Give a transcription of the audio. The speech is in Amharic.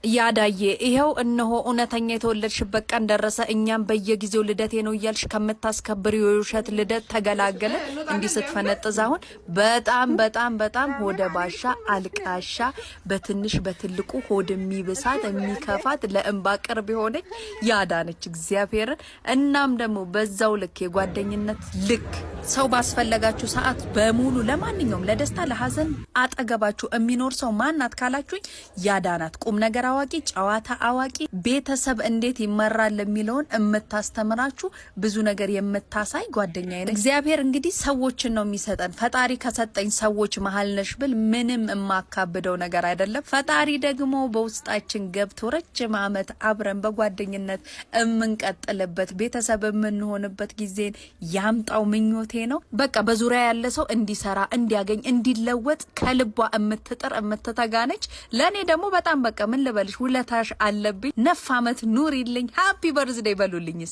ያዳዬ ይሄው እነሆ እውነተኛ የተወለድሽበት ቀን ደረሰ። እኛም በየጊዜው ልደቴ ነው እያልሽ ከምታስከብሪው የውሸት ልደት ተገላገለ። እንዲህ ስትፈነጥዝ አሁን በጣም ሆደ ባሻ አልቃሻ፣ በትንሽ በትልቁ ሆድ የሚብሳት የሚከፋት ለእንባ ቅርብ የሆነች ያዳነች እግዚአብሔርን። እናም ደግሞ በዛው ልክ የጓደኝነት ልክ ሰው ባስፈለጋችሁ ሰዓት በሙሉ ለማንኛውም ለደስታ ለሐዘን አጠገባችሁ የሚኖር ሰው ማናት ካላችሁኝ ያዳናት ቁም ነገር አዋቂ ጨዋታ አዋቂ ቤተሰብ እንዴት ይመራል የሚለውን እምታስተምራችሁ ብዙ ነገር የምታሳይ ጓደኛዬ ነው። እግዚአብሔር እንግዲህ ሰዎችን ነው የሚሰጠን። ፈጣሪ ከሰጠኝ ሰዎች መሀል ነሽ ብል ምንም የማካብደው ነገር አይደለም። ፈጣሪ ደግሞ በውስጣችን ገብቶ ረጅም ዓመት አብረን በጓደኝነት የምንቀጥልበት ቤተሰብ የምንሆንበት ጊዜን ያምጣው ምኞቴ ነው። በቃ በዙሪያ ያለ ሰው እንዲሰራ እንዲያገኝ እንዲለወጥ ከልቧ የምትጥር የምትተጋነች ለኔ ደግሞ በጣም በቃ ምን ልበልሽ ውለታሽ አለብኝ። 9 ዓመት ኑሪልኝ። ሃፒ በርዝዴይ በሉልኝስ